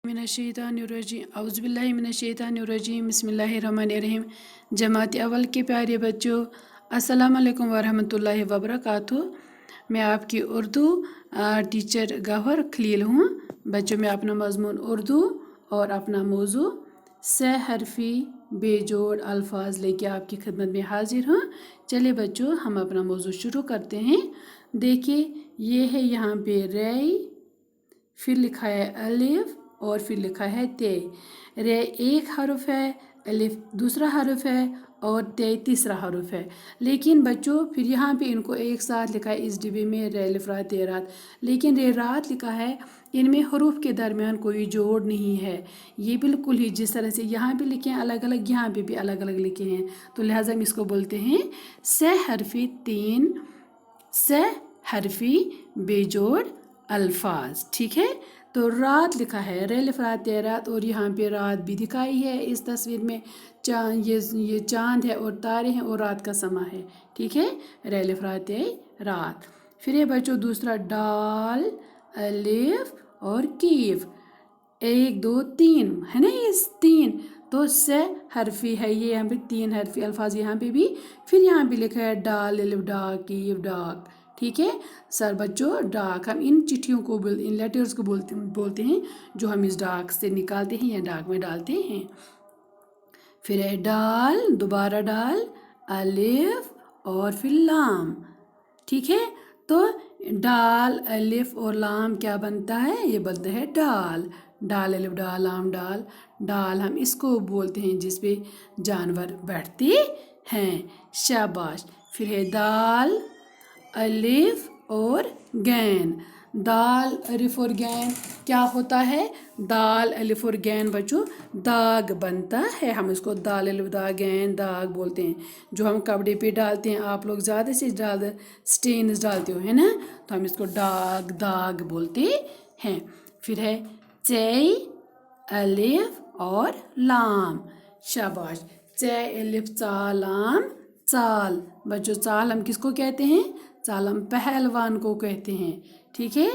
मिनश्शैतानिर्रजीम औज़ुबिल्लाहि मिनश्शैतानिर्रजीम बिस्मिल्लाहिर्रहमानिर्रहीम। जमात अव्वल के प्यारे बच्चों, अस्सलाम वालेकुम वरहमतुल्लाहि वबरकातुहू। मैं आपकी उर्दू टीचर गौहर खलील हूँ। बच्चों, मैं अपना मज़मून उर्दू और अपना मौजू से हरफी बेजोड़ अल्फाज लेके आपकी खिदमत में हाजिर हूँ। चलिए बच्चों, हम अपना मौजू शुरू करते हैं। देखिए, ये है यहाँ पे रे, फिर लिखा है अलिफ और फिर लिखा है ते। रे एक हर्फ है, अलिफ दूसरा हर्फ है और ते तीसरा हर्फ है। लेकिन बच्चों, फिर यहाँ पे इनको एक साथ लिखा है इस डिब्बे में रे अलिफ रा ते रात। लेकिन रे रात लिखा है, इनमें हरूफ के दरमियान कोई जोड़ नहीं है। ये बिल्कुल ही जिस तरह से यहाँ पे लिखे हैं अलग अलग, यहाँ पे भी अलग अलग लिखे हैं, तो लिहाजा हम इसको बोलते हैं से हरफी तीन, से हरफी बेजोड़ अल्फाज। ठीक है, तो रात लिखा है रे अलिफ रा ते रात, और यहाँ पे रात भी दिखाई है इस तस्वीर में। ये चांद है और तारे हैं और रात का समा है। ठीक है, रे अलिफ रा ते रात। फिर ये बच्चों दूसरा डाल अलिफ और कीफ, एक दो तीन है ना, ये तीन, तो से हरफी है ये, यहाँ पे तीन हरफी अल्फाज यहाँ पे भी। फिर यहाँ पे लिखा है डाल अलिफ डाक कीफ डाक। ठीक है सर बच्चों, डाक हम इन चिट्ठियों को इन लेटर्स को बोलते हैं जो हम इस डाक से निकालते हैं या डाक में डालते हैं। फिर है डाल, दोबारा डाल, अलिफ और फिर लाम। ठीक है, तो डाल अलिफ और लाम क्या बनता है, ये बनता है डाल। डाल अलिफ डाल लाम डाल। डाल हम इसको बोलते हैं जिस पे जानवर बैठते हैं। शाबाश। फिर है दाल अलिफ और गैन। दाल अलिफ और गैन क्या होता है, दाल अलिफ और गैन बच्चों दाग बनता है। हम इसको दाल अलिफ दाग गैन दाग बोलते हैं। जो हम कपड़े पे डालते हैं, आप लोग ज़्यादा से ज़्यादा स्टेन्स डालते हो है ना, तो हम इसको दाग दाग बोलते हैं। फिर है चै अलिफ और लाम। शाबाश। चै अलिफ चा लाम चाल। बच्चों चाल हम किसको कहते हैं, चाल हम पहलवान को कहते हैं। ठीक है,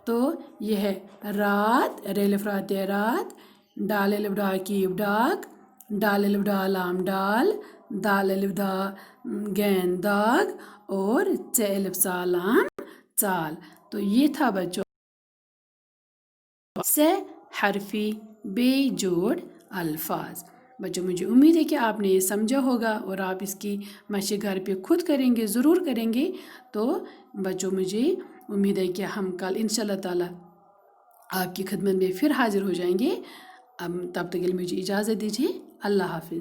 तो यह है रात रे अलिफ रा ते रात, डाल अलिफ डा कीफ डाक, डाल अलिफ डा लाम डाल, दाल अलिफ दा गैन दाग और चे अलिफ सा लाम चाल। तो ये था बच्चों से हरफी बेजोड़ अल्फाज। बच्चों मुझे उम्मीद है कि आपने ये समझा होगा और आप इसकी मशक़ घर पे खुद करेंगे, ज़रूर करेंगे। तो बच्चों मुझे उम्मीद है कि हम कल इंशाल्लाह ताला आपकी खिदमत में फिर हाज़िर हो जाएंगे। अब तब तक के लिए मुझे इजाज़त दीजिए। अल्लाह हाफ़िज़।